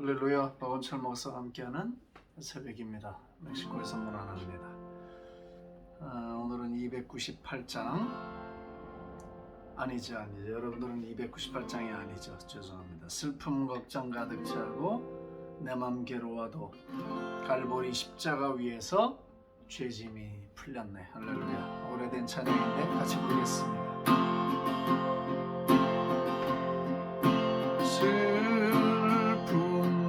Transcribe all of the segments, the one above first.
할렐루야. 박원철 목사와 함께하는 새벽입니다. 멕시코에서 문안합니다. 오늘은 298장 아니죠. 여러분들은 298장이 아니죠. 죄송합니다. 슬픔 걱정 가득 차고 내 맘 괴로워도 갈보리 십자가 위에서 죄짐이 풀렸네. 할렐루야. 오래된 찬양인데 같이 부르겠습니다. 슬픔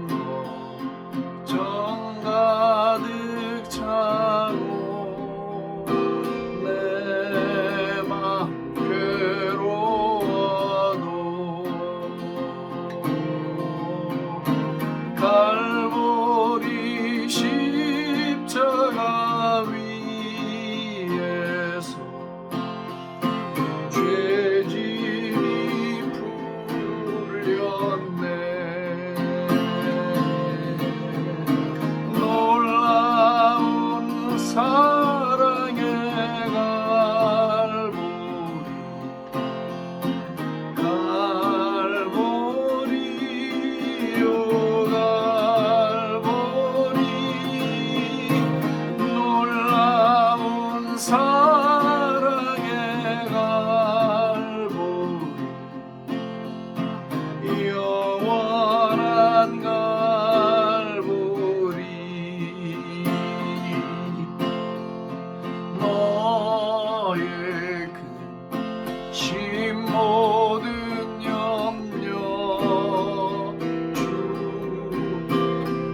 걱정 가득 차고 내 맘 괴로워도 갈보리 십자가 위에서 죄짐이 풀렸네. 놀라운 사랑의 갈보리요 갈보리 놀라운 사랑의 갈보리 영원한 갈보리 너의 근심 모든 염려 주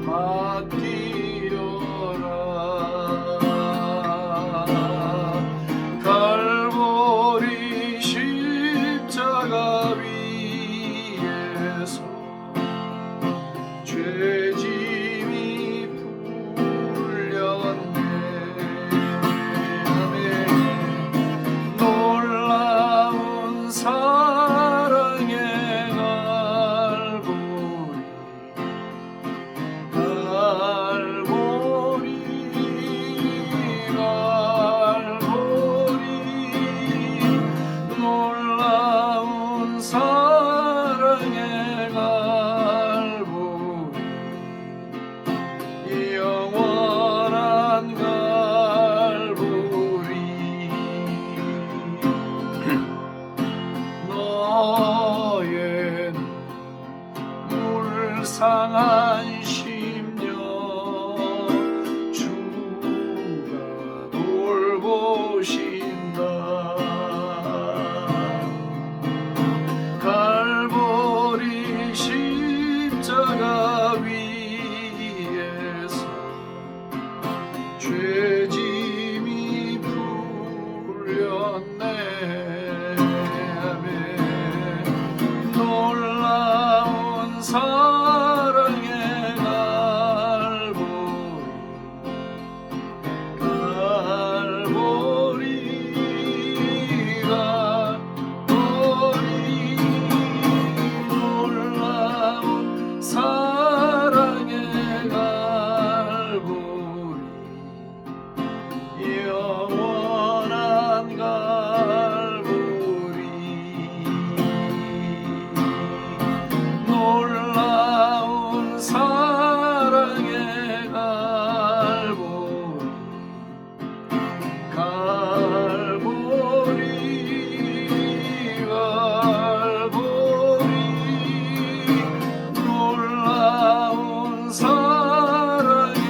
맡기어라. 갈보리 십자가 위에서 죄짐이 풀렸네. 아멘. 놀라운 사랑의 갈보리 놀라운 사랑의 갈보리 영원한 갈보리 너의 물상한 심령 주가 돌보신다. 갈보리 십자가 위에서 죄짐이 풀렸네. 아멘. 놀라운 사랑의 놀라운 사랑의 갈보리 영원한 갈보리 놀라운 사랑의 놀라운 사랑의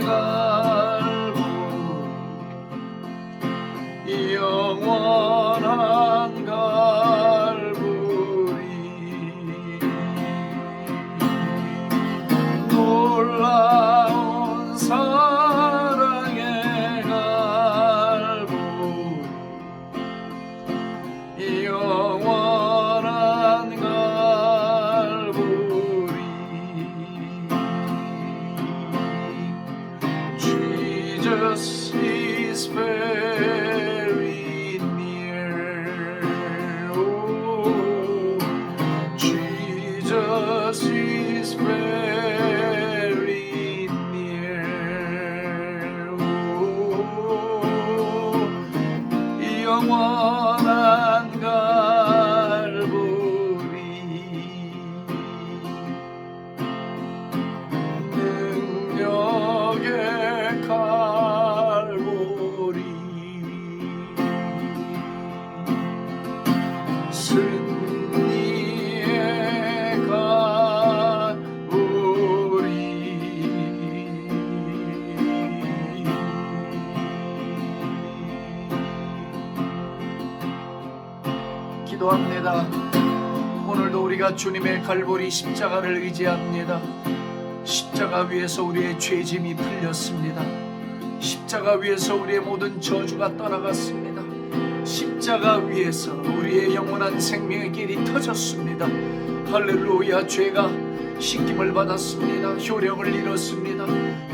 갈보리 영원한 갈보리 놀라운 사랑의 갈보리 영원한 갈보리 Jesus is very near. Oh, Jesus is very near. Oh, 영원한 갈보리 의지합니다. 오늘도 우리가 주님의 갈보리 십자가를 의지합니다. 십자가 위에서 우리의 죄짐이 풀렸습니다. 십자가 위에서 우리의 모든 저주가 떠나갔습니다. 십자가 위에서 우리의 영원한 생명의 길이 터졌습니다. 할렐루야. 죄가 씻김을 받았습니다. 효력을 잃었습니다.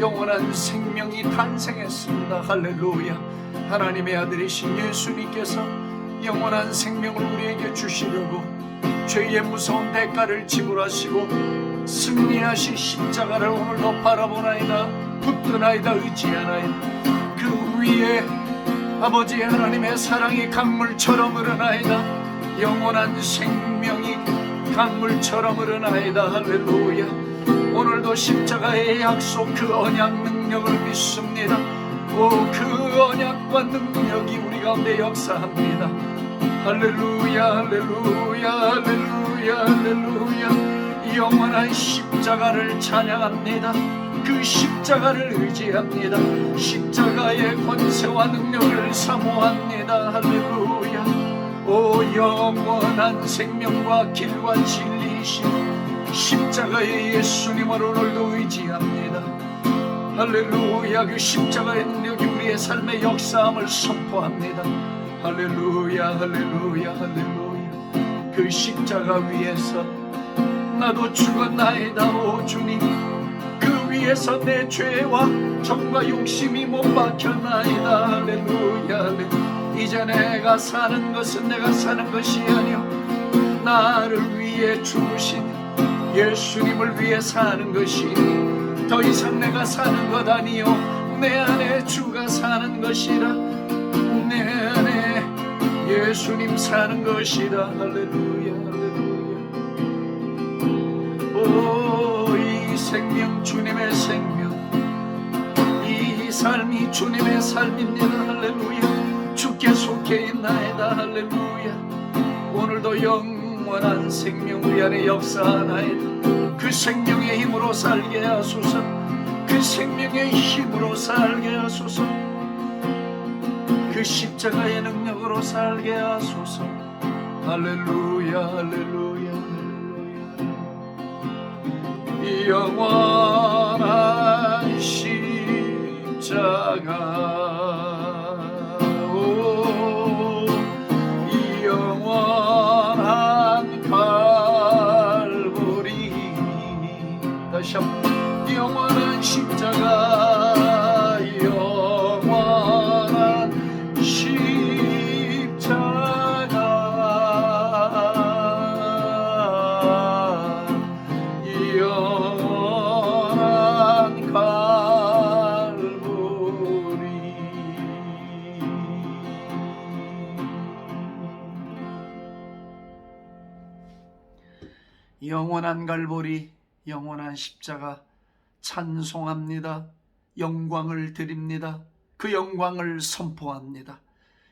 영원한 생명이 탄생했습니다. 할렐루야. 하나님의 아들이신 예수님께서 영원한 생명을 우리에게 주시려고 죄의 무서운 대가를 지불하시고 승리하신 십자가를 오늘도 바라보나이다. 붙드나이다. 의지하나이다. 그 위에 아버지 하나님의 사랑이 강물처럼 흐르나이다. 영원한 생명이 강물처럼 흐르나이다. 할렐루야. 오늘도 십자가의 약속 그 언약 능력을 믿습니다. 그 언약과 능력이 우리 가운데 역사합니다. 할렐루야 할렐루야 할렐루야 할렐루야. 영원한 십자가를 찬양합니다. 그 십자가를 의지합니다. 십자가의 권세와 능력을 사모합니다. 할렐루야. 영원한 생명과 길과 진리이신 십자가의 예수님을 오늘도 의지합니다. 할렐루야. 그 십자가의 능력이 우리의 삶의 역사함을 선포합니다. 할렐루야 할렐루야 할렐루야. 그 십자가 위에서 나도 죽었나이다. 오 주님, 그 위에서 내 죄와 정과 욕심이 못 박혔나이다. 할렐루야 할렐루야. 이제 내가 사는 것은 내가 사는 것이 아니요 나를 위해 죽으신 예수님을 위해 사는 것이니 더 이상 내가 사는 것 아니요 내 안에 주가 사는 것이라. 내 안에 예수님 사는 것이라. 할렐루야 할렐루야. 이 생명 주님의 생명, 이 삶이 주님의 삶입니다. 할렐루야. 주께 속해 있나이다. 할렐루야. 오늘도 영원한 생명 우리 안에 역사하나이다. 그 생명의 힘으로 살게 하소서. 그 생명의 힘으로 살게 하소서. 그 십자가의 능력으로 살게 하소서. 할렐루야 할렐루야 할렐루야. 영원한 십자가, 영원한 갈보리. 다시 한번. 영원한 십자가, 영원한 십자가, 영원한 갈보리. 영원한 갈보리, 영원한 십자가 찬송합니다. 영광을 드립니다. 그 영광을 선포합니다.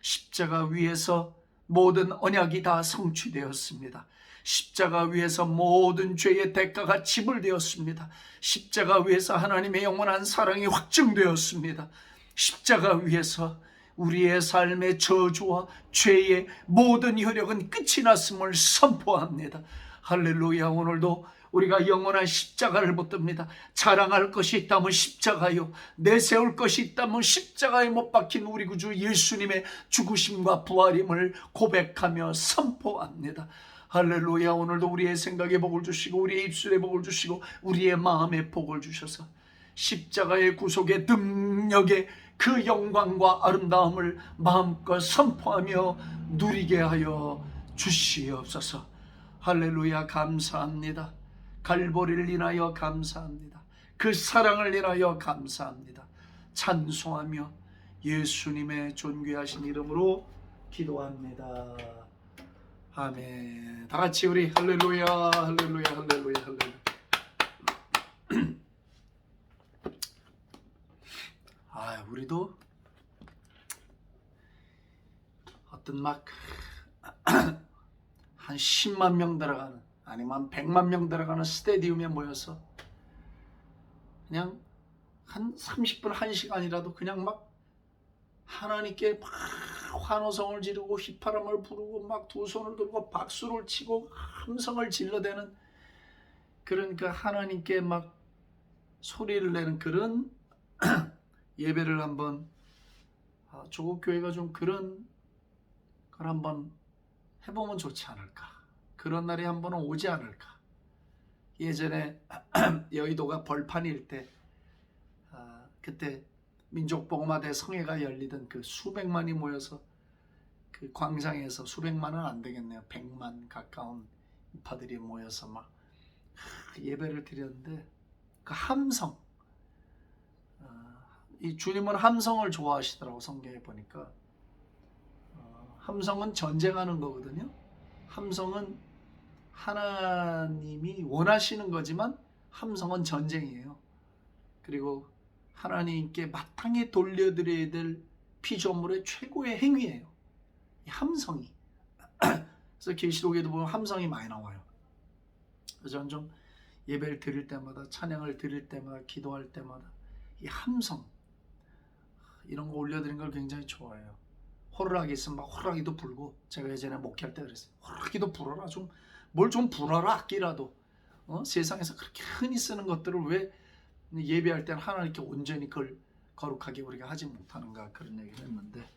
십자가 위에서 모든 언약이 다 성취되었습니다. 십자가 위에서 모든 죄의 대가가 지불되었습니다. 십자가 위에서 하나님의 영원한 사랑이 확증되었습니다. 십자가 위에서 우리의 삶의 저주와 죄의 모든 혈력은 끝이 났음을 선포합니다. 할렐루야. 오늘도 우리가 영원한 십자가를 붙듭니다. 자랑할 것이 있다면 십자가요, 내세울 것이 있다면 십자가에 못 박힌 우리 구주 예수님의 죽으심과 부활임을 고백하며 선포합니다. 할렐루야. 오늘도 우리의 생각에 복을 주시고 우리의 입술에 복을 주시고 우리의 마음에 복을 주셔서 십자가의 구속의 능력의 그 영광과 아름다움을 마음껏 선포하며 누리게 하여 주시옵소서. 할렐루야. 감사합니다. 갈보리를 인하여 감사합니다. 그 사랑을 인하여 감사합니다. 찬송하며 예수님의 존귀하신 이름으로 기도합니다. 아멘. 다 같이 우리 할렐루야 할렐루야 할렐루야 할렐루야. 우리도 어떤 막 한 10만 명 들어가는, 아니면 100만 명 들어가는 스테디움에 모여서 그냥 한 30분 1시간이라도 그냥 막 하나님께 막 환호성을 지르고 휘파람을 부르고 막 두 손을 들고 박수를 치고 함성을 질러대는, 그러니까 하나님께 막 소리를 내는 그런 예배를 한번, 조국 교회가 좀 그런 걸 한번 해보면 좋지 않을까. 그런 날이 한번 오지 않을까. 예전에 여의도가 벌판일 때, 그때 민족복음화대 성회가 열리던 그 수백만이 모여서 그 광장에서, 수백만은 안 되겠네요, 100만 가까운 인파들이 모여서 막 예배를 드렸는데, 그 함성, 이 주님은 함성을 좋아하시더라고. 성경에 보니까 함성은 전쟁하는 거거든요. 함성은 하나님이 원하시는 거지만 함성은 전쟁이에요. 그리고 하나님께 마땅히 돌려드려야 될 피조물의 최고의 행위예요, 이 함성이. 그래서 계시록에도 보면 함성이 많이 나와요. 그래서 저는 좀 예배를 드릴 때마다, 찬양을 드릴 때마다, 기도할 때마다 이 함성, 이런 거 올려드리는 걸 굉장히 좋아해요. 호루라기 있으면 막 호루라기도 불고, 제가 예전에 목회할 때 그랬어요. 호루라기도 불어라, 좀 뭘 좀 불어라, 악기라도. 세상에서 그렇게 흔히 쓰는 것들을 왜 예배할 때는 하나님께 온전히 그걸 거룩하게 우리가 하지 못하는가, 그런 얘기를 했는데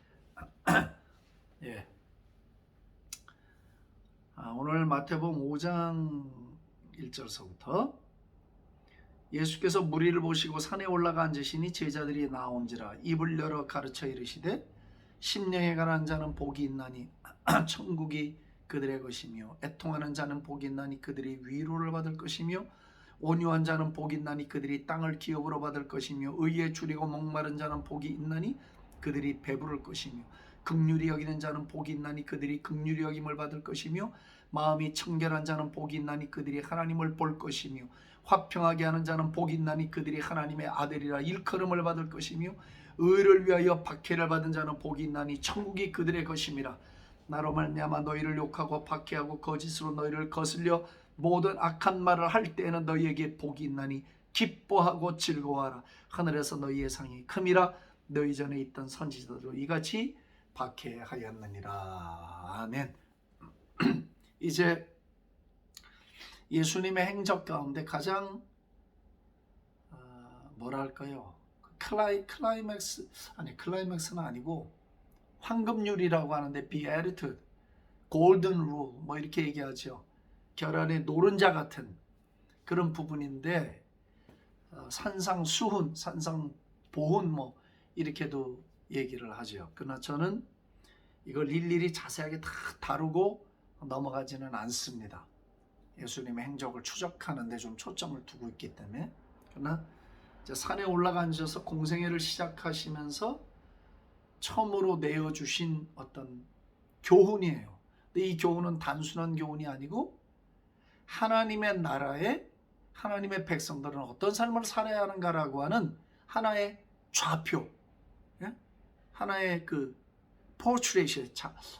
예. 오늘 마태복음 5장 1절서부터 예수께서 무리를 보시고 산에 올라가 앉으시니 제자들이 나온지라 입을 열어 가르쳐 이르시되 심령에 관한 자는 복이 있나니 천국이 그들의 것이며, 애통하는 자는 복이 있나니 그들이 위로를 받을 것이며, 온유한 자는 복이 있나니 그들이 땅을 기업으로 받을 것이며, 의에 줄이고 목마른 자는 복이 있나니 그들이 배부를 것이며, 긍휼히 여기는 자는 복이 있나니 그들이 긍휼히 여김을 받을 것이며, 마음이 청결한 자는 복이 있나니 그들이 하나님을 볼 것이며, 화평하게 하는 자는 복이 있나니 그들이 하나님의 아들이라 일컬음을 받을 것이며, 의를 위하여 박해를 받은 자는 복이 있나니 천국이 그들의 것임이라. 나로 말미암아 너희를 욕하고 박해하고 거짓으로 너희를 거슬려 모든 악한 말을 할 때에는 너희에게 복이 있나니 기뻐하고 즐거워하라. 하늘에서 너희의 상이 큼이라. 너희 전에 있던 선지자들도 이같이 박해하였느니라. 아멘. 이제 예수님의 행적 가운데 가장 뭐랄까요, 클라이맥스는 아니고 황금률이라고 하는데, 비에르트, 골든 룰, 뭐 이렇게 얘기하죠. 결안의 노른자 같은 그런 부분인데, 산상수훈, 산상보훈 뭐 이렇게도 얘기를 하죠. 그러나 저는 이걸 일일이 자세하게 다 다루고 넘어가지는 않습니다. 예수님의 행적을 추적하는 데 좀 초점을 두고 있기 때문에. 그러나 이제 산에 올라가 앉아서 공생애를 시작하시면서 처음으로 내어주신 어떤 교훈이에요. 근데 이 교훈은 단순한 교훈이 아니고, 하나님의 나라에 하나님의 백성들은 어떤 삶을 살아야 하는가라고 하는 하나의 좌표, 하나의 그 포트레이션,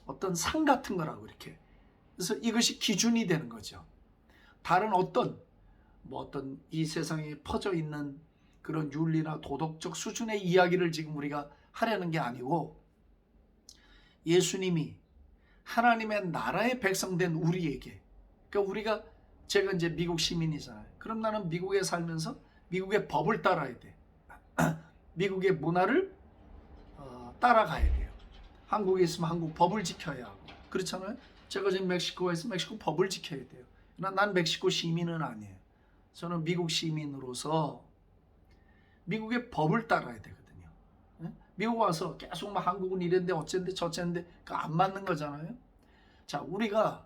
어떤 상 같은 거라고 이렇게. 그래서 이것이 기준이 되는 거죠. 다른 어떤 이 세상에 퍼져 있는 그런 윤리나 도덕적 수준의 이야기를 지금 우리가 하려는 게 아니고, 예수님이 하나님의 나라의 백성된 우리에게, 그러니까 제가 이제 미국 시민이잖아요. 그럼 나는 미국에 살면서 미국의 법을 따라야 돼. 미국의 문화를 따라가야 돼요. 한국에 있으면 한국 법을 지켜야 하고, 그렇잖아요. 제가 지금 멕시코에 있으면 멕시코 법을 지켜야 돼요. 그러나 난 멕시코 시민은 아니에요. 저는 미국 시민으로서 미국의 법을 따라야 되거든요. 미국 와서 계속 막 한국은 이랬는데 어쨌는데 저쨌는데 그 안 맞는 거잖아요. 자, 우리가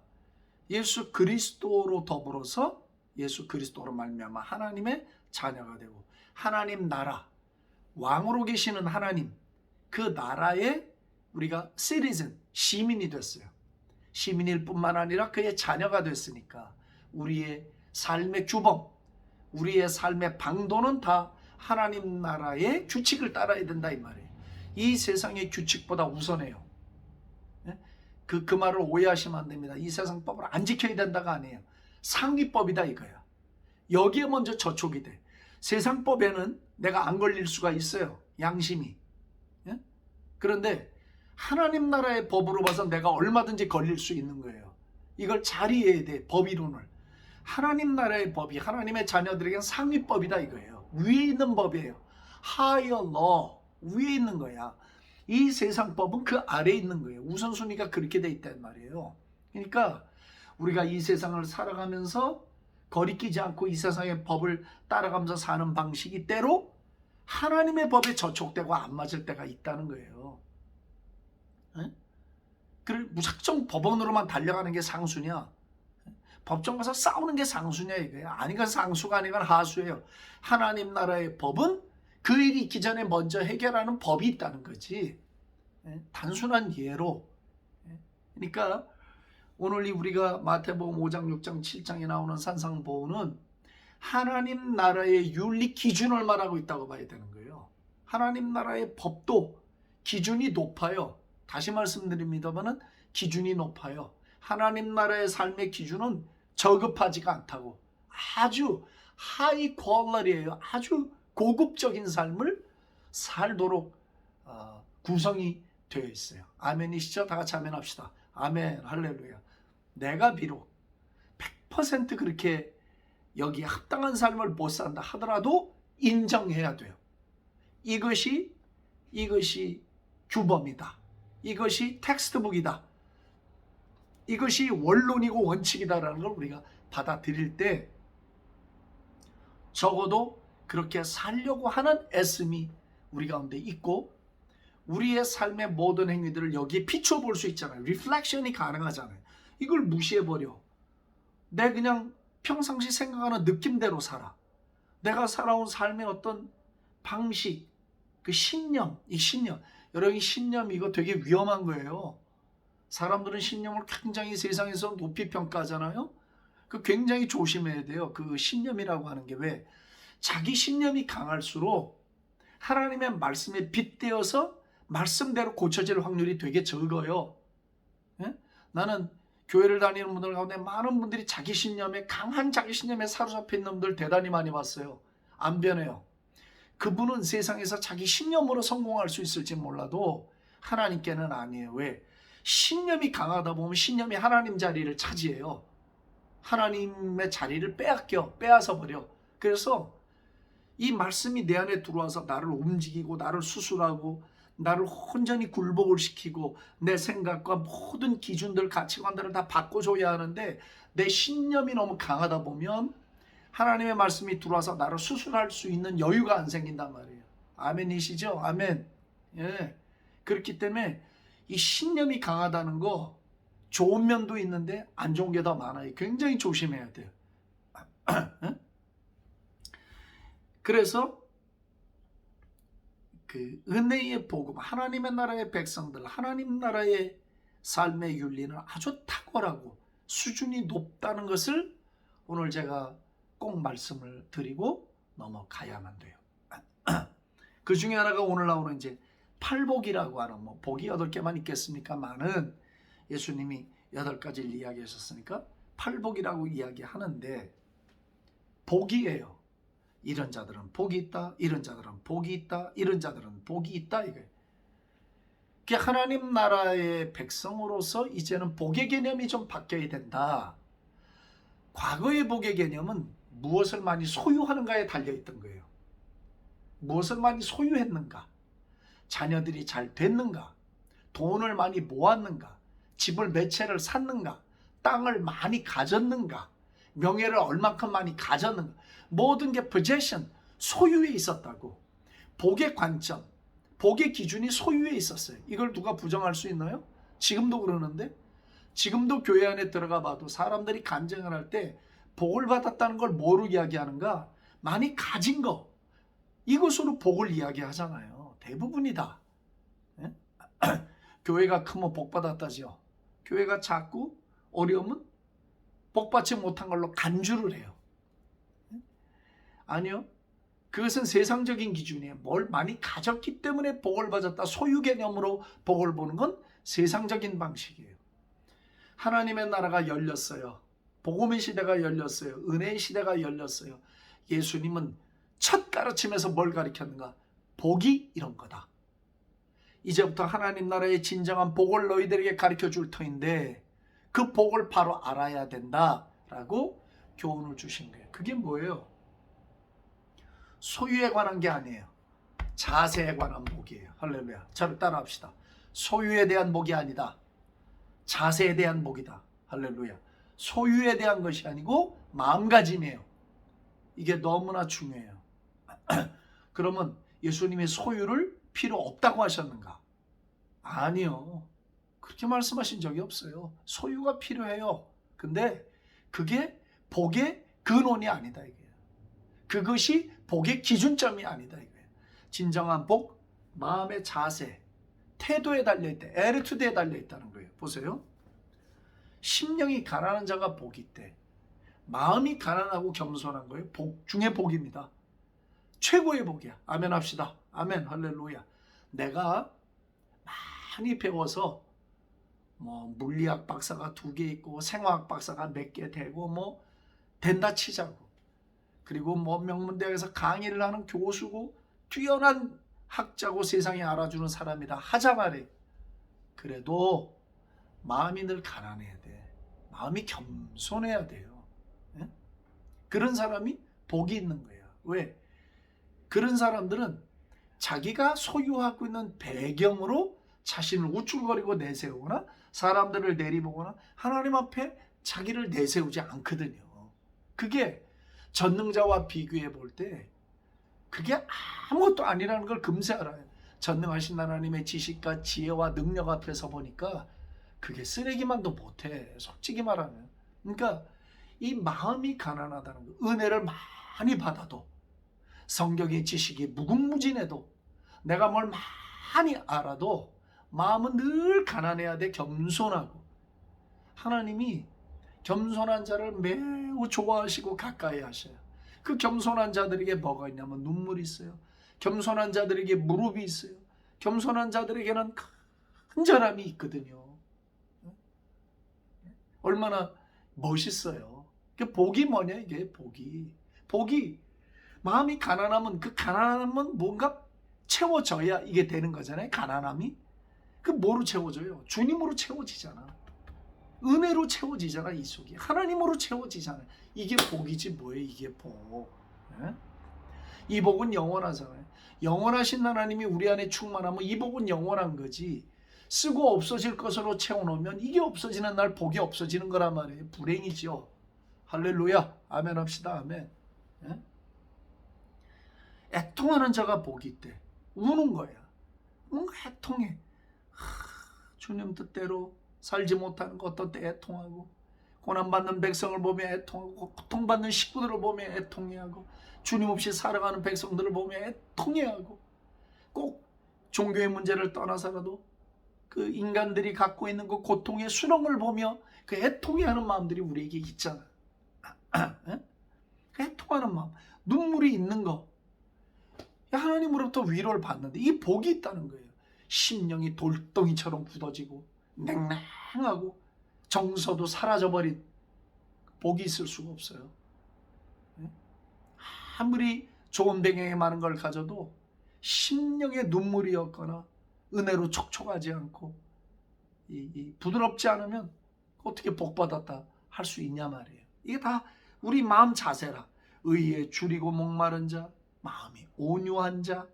예수 그리스도로 더불어서 예수 그리스도로 말미암아 하나님의 자녀가 되고, 하나님 나라, 왕으로 계시는 하나님, 그 나라에 우리가 시티즌, 시민이 됐어요. 시민일 뿐만 아니라 그의 자녀가 됐으니까 우리의 삶의 규범, 우리의 삶의 방도는 다 하나님 나라의 규칙을 따라야 된다 이 말이에요. 이 세상의 규칙보다 우선해요. 그 말을 오해하시면 안 됩니다. 이 세상 법을 안 지켜야 된다가 아니에요. 상위법이다 이거야. 여기에 먼저 저촉이 돼. 세상 법에는 내가 안 걸릴 수가 있어요. 양심이. 그런데 하나님 나라의 법으로 봐서 내가 얼마든지 걸릴 수 있는 거예요. 이걸 잘 이해해야 돼. 법이론을. 하나님 나라의 법이 하나님의 자녀들에게는 상위법이다 이거예요. 위에 있는 법이에요. higher law. 위에 있는 거야. 이 세상 법은 그 아래에 있는 거예요. 우선순위가 그렇게 돼 있단 말이에요. 그러니까 우리가 이 세상을 살아가면서 거리끼지 않고 이 세상의 법을 따라가면서 사는 방식이 때로 하나님의 법에 저촉되고 안 맞을 때가 있다는 거예요. 그걸 무작정 법원으로만 달려가는 게 상수냐? 법정 가서 싸우는 게 상수냐 이거예요. 아니가 상수가 아니건 하수예요. 하나님 나라의 법은 그 일이 있기 전에 먼저 해결하는 법이 있다는 거지. 단순한 예로. 그러니까 오늘 우리가 마태복음 5장, 6장, 7장에 나오는 산상보훈은 하나님 나라의 윤리 기준을 말하고 있다고 봐야 되는 거예요. 하나님 나라의 법도 기준이 높아요. 다시 말씀드립니다만은 기준이 높아요. 하나님 나라의 삶의 기준은 저급하지가 않다고. 아주 하이 퀄러리예요. 아주 고급적인 삶을 살도록 구성이 되어 있어요. 아멘이시죠? 다 같이 아멘합시다. 아멘, 할렐루야. 내가 비록 100% 그렇게 여기에 합당한 삶을 못 산다 하더라도 인정해야 돼요. 이것이 규범이다. 이것이 텍스트북이다. 이것이 원론이고 원칙이다라는 걸 우리가 받아들일 때 적어도 그렇게 살려고 하는 애씀이 우리 가운데 있고 우리의 삶의 모든 행위들을 여기에 비춰 볼 수 있잖아요. 리플렉션이 가능하잖아요. 이걸 무시해버려. 내 그냥 평상시 생각하는 느낌대로 살아. 내가 살아온 삶의 어떤 방식, 그 신념, 이 신념. 여러분, 신념 이거 되게 위험한 거예요. 사람들은 신념을 굉장히 세상에서 높이 평가하잖아요. 그 굉장히 조심해야 돼요. 그 신념이라고 하는 게 왜? 자기 신념이 강할수록 하나님의 말씀에 빗대어서 말씀대로 고쳐질 확률이 되게 적어요. 예? 나는 교회를 다니는 분들 가운데 많은 분들이 자기 신념에 강한 자기 신념에 사로잡힌 놈들 대단히 많이 봤어요. 안 변해요. 그분은 세상에서 자기 신념으로 성공할 수 있을지 몰라도 하나님께는 아니에요. 왜? 신념이 강하다 보면 신념이 하나님 자리를 차지해요. 하나님의 자리를 빼앗아 버려. 그래서 이 말씀이 내 안에 들어와서 나를 움직이고 나를 수술하고 나를 온전히 굴복을 시키고 내 생각과 모든 기준들 가치관들을 다 바꿔줘야 하는데 내 신념이 너무 강하다 보면 하나님의 말씀이 들어와서 나를 수술할 수 있는 여유가 안 생긴단 말이에요. 아멘이시죠? 아멘. 예. 그렇기 때문에 이 신념이 강하다는 거 좋은 면도 있는데 안 좋은 게 더 많아요. 굉장히 조심해야 돼요. 그래서 그 은혜의 복음, 하나님의 나라의 백성들, 하나님 나라의 삶의 윤리는 아주 탁월하고 수준이 높다는 것을 오늘 제가 꼭 말씀을 드리고 넘어가야만 돼요. 그 중에 하나가 오늘 나오는 이제 팔복이라고 하는 복이 8개만 있겠습니까? 많은 예수님이 8가지를 이야기하셨으니까 팔복이라고 이야기하는데 복이에요. 이런 자들은 복이 있다. 이런 자들은 복이 있다. 이런 자들은 복이 있다. 이거예요. 하나님 나라의 백성으로서 이제는 복의 개념이 좀 바뀌어야 된다. 과거의 복의 개념은 무엇을 많이 소유하는가에 달려있던 거예요. 무엇을 많이 소유했는가? 자녀들이 잘 됐는가? 돈을 많이 모았는가? 집을 몇 채를 샀는가? 땅을 많이 가졌는가? 명예를 얼만큼 많이 가졌는가? 모든 게 possession, 소유에 있었다고. 복의 관점, 복의 기준이 소유에 있었어요. 이걸 누가 부정할 수 있나요? 지금도 그러는데 지금도 교회 안에 들어가 봐도 사람들이 간증을 할 때 복을 받았다는 걸 뭐로 이야기하는가? 많이 가진 거, 이것으로 복을 이야기하잖아요. 대부분이다. 예? 교회가 크면 복 받았다지요. 교회가 작고 어려우면 복 받지 못한 걸로 간주를 해요. 아니요. 그것은 세상적인 기준이에요. 뭘 많이 가졌기 때문에 복을 받았다. 소유 개념으로 복을 보는 건 세상적인 방식이에요. 하나님의 나라가 열렸어요. 복음의 시대가 열렸어요. 은혜의 시대가 열렸어요. 예수님은 첫 가르침에서 뭘 가르쳤는가? 복이 이런 거다. 이제부터 하나님 나라의 진정한 복을 너희들에게 가르쳐 줄 터인데 그 복을 바로 알아야 된다라고 교훈을 주신 거예요. 그게 뭐예요? 소유에 관한 게 아니에요. 자세에 관한 복이에요. 할렐루야. 저를 따라합시다. 소유에 대한 복이 아니다. 자세에 대한 복이다. 할렐루야. 소유에 대한 것이 아니고 마음가짐이에요. 이게 너무나 중요해요. 그러면 예수님이 소유를 필요 없다고 하셨는가? 아니요. 그렇게 말씀하신 적이 없어요. 소유가 필요해요. 근데 그게 복의 근원이 아니다 이거예요. 그것이 복의 기준점이 아니다 이거예요. 진정한 복, 마음의 자세, 태도에 달려있다. 에르투드에 달려있다는 거예요. 보세요. 심령이 가난한 자가 복이 있대. 마음이 가난하고 겸손한 거예요. 복 중에 복입니다. 최고의 복이야. 아멘 합시다. 아멘 할렐루야. 내가 많이 배워서 뭐 물리학 박사가 2개 있고 생화학 박사가 몇 개 되고 뭐 된다 치자고. 그리고 뭐 명문대학에서 강의를 하는 교수고 뛰어난 학자고 세상에 알아주는 사람이다 하자 말이에요. 그래도 마음이 늘 가난해야 돼. 마음이 겸손해야 돼요. 예? 그런 사람이 복이 있는 거예요. 왜? 그런 사람들은 자기가 소유하고 있는 배경으로 자신을 우쭐거리고 내세우거나 사람들을 내리보거나 하나님 앞에 자기를 내세우지 않거든요. 그게 전능자와 비교해 볼 때 그게 아무것도 아니라는 걸 금세 알아요. 전능하신 하나님의 지식과 지혜와 능력 앞에서 보니까 그게 쓰레기만도 못해. 솔직히 말하면. 그러니까 이 마음이 가난하다는 거. 은혜를 많이 받아도 성경의 지식이 무궁무진해도 내가 뭘 많이 알아도 마음은 늘 가난해야 돼. 겸손하고. 하나님이 겸손한 자를 매우 좋아하시고 가까이 하셔요. 그 겸손한 자들에게 뭐가 있냐면 눈물이 있어요. 겸손한 자들에게 무릎이 있어요. 겸손한 자들에게는 큰 자람이 있거든요. 얼마나 멋있어요. 복이 뭐냐 이게 복이 마음이 가난하면 그 가난함은 뭔가 채워져야 이게 되는 거잖아요. 가난함이 그 뭐로 채워져요? 주님으로 채워지잖아. 은혜로 채워지잖아. 이 속이 하나님으로 채워지잖아. 이게 복이지 뭐예요? 이게 복. 네? 이 복은 영원하잖아요. 영원하신 하나님이 우리 안에 충만하면 이 복은 영원한 거지. 쓰고 없어질 것으로 채워놓으면 이게 없어지는 날 복이 없어지는 거란 말이에요. 불행이죠. 할렐루야. 아멘 합시다. 아멘. 네? 애통하는 자가 복이 있대. 우는 거야. 뭔가 애통해. 주님 뜻대로 살지 못하는 것 어떤 때 애통하고 고난받는 백성을 보며 애통하고 고통받는 식구들을 보며 애통해하고 주님 없이 살아가는 백성들을 보며 애통해하고 꼭 종교의 문제를 떠나서라도 그 인간들이 갖고 있는 그 고통의 수렁을 보며 그 애통해하는 마음들이 우리에게 있잖아. 그 애통하는 마음, 눈물이 있는 거 하나님으로부터 위로를 받는데 이 복이 있다는 거예요. 심령이 돌덩이처럼 굳어지고 냉랭하고 정서도 사라져버린 복이 있을 수가 없어요. 아무리 좋은 배경에 많은 걸 가져도 심령의 눈물이 없거나 은혜로 촉촉하지 않고 부드럽지 않으면 어떻게 복받았다 할 수 있냐 말이에요. 이게 다 우리 마음 자세라. 의에 줄이고 목마른 자, 마음이 온유한 자,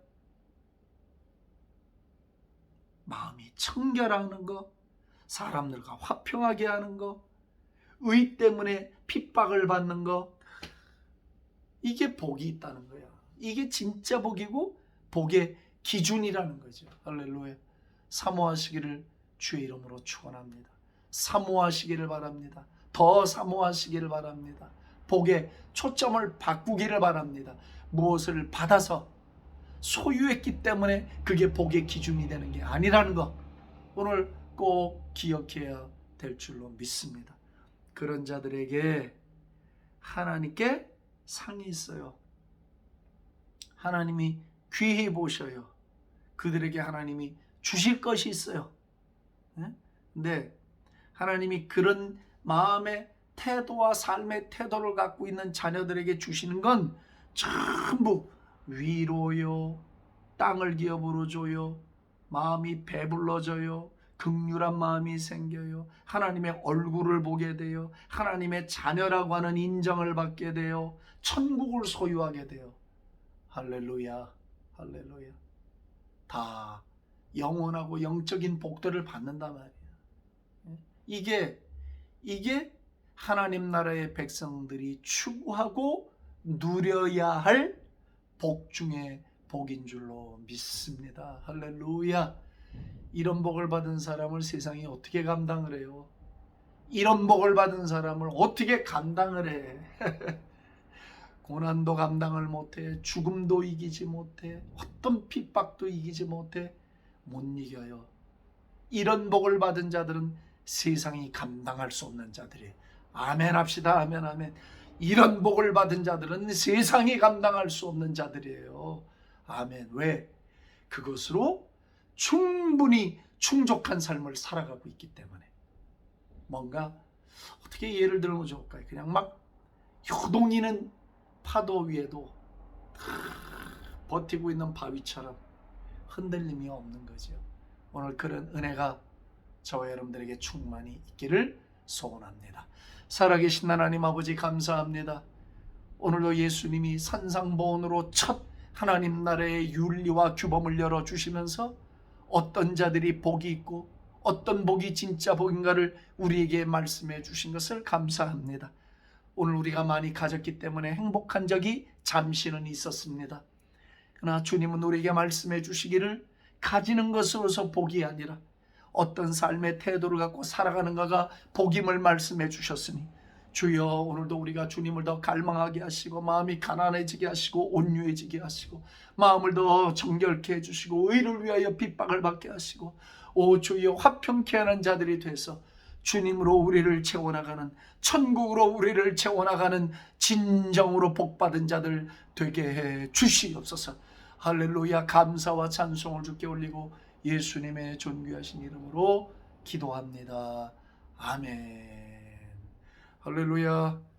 마음이 청결하는 거, 사람들과 화평하게 하는 거, 의 때문에 핍박을 받는 거, 이게 복이 있다는 거야. 이게 진짜 복이고 복의 기준이라는 거죠. 할렐루야. 사모하시기를 주의 이름으로 축원합니다. 사모하시기를 바랍니다. 더 사모하시기를 바랍니다. 복의 초점을 바꾸기를 바랍니다. 무엇을 받아서 소유했기 때문에 그게 복의 기준이 되는 게 아니라는 거 오늘 꼭 기억해야 될 줄로 믿습니다. 그런 자들에게 하나님께 상이 있어요. 하나님이 귀히 보셔요. 그들에게 하나님이 주실 것이 있어요. 근데 하나님이 그런 마음의 태도와 삶의 태도를 갖고 있는 자녀들에게 주시는 건 전부 위로요, 땅을 기업으로 줘요, 마음이 배불러져요. 긍휼한 마음이 생겨요. 하나님의 얼굴을 보게 돼요. 하나님의 자녀라고 하는 인정을 받게 돼요. 천국을 소유하게 돼요. 할렐루야, 할렐루야. 다 영원하고 영적인 복들을 받는단 말이에요. 이게 하나님 나라의 백성들이 추구하고 누려야 할 복 중에 복인 줄로 믿습니다. 할렐루야. 이런 복을 받은 사람을 세상이 어떻게 감당을 해요? 이런 복을 받은 사람을 어떻게 감당을 해? 고난도 감당을 못해. 죽음도 이기지 못해. 어떤 핍박도 이기지 못해. 못 이겨요. 이런 복을 받은 자들은 세상이 감당할 수 없는 자들이에요. 아멘 합시다. 아멘, 아멘. 이런 복을 받은 자들은 세상이 감당할 수 없는 자들이에요. 아멘. 왜? 그것으로 충분히 충족한 삶을 살아가고 있기 때문에. 뭔가 어떻게 예를 들면 좋을까요? 그냥 막 요동이는 파도 위에도 버티고 있는 바위처럼 흔들림이 없는 거죠. 오늘 그런 은혜가 저와 여러분들에게 충만히 있기를 소원합니다. 살아계신 하나님 아버지 감사합니다. 오늘도 예수님이 산상보훈으로 첫 하나님 나라의 윤리와 규범을 열어주시면서 어떤 자들이 복이 있고 어떤 복이 진짜 복인가를 우리에게 말씀해 주신 것을 감사합니다. 오늘 우리가 많이 가졌기 때문에 행복한 적이 잠시는 있었습니다. 그러나 주님은 우리에게 말씀해 주시기를 가지는 것으로서 복이 아니라 어떤 삶의 태도를 갖고 살아가는가가 복임을 말씀해 주셨으니 주여 오늘도 우리가 주님을 더 갈망하게 하시고 마음이 가난해지게 하시고 온유해지게 하시고 마음을 더 정결케 해주시고 의를 위하여 핍박을 받게 하시고 오 주여 화평케 하는 자들이 돼서 주님으로 우리를 채워나가는 천국으로 우리를 채워나가는 진정으로 복받은 자들 되게 해 주시옵소서. 할렐루야. 감사와 찬송을 주께 올리고 예수님의 존귀하신 이름으로 기도합니다. 아멘. 할렐루야.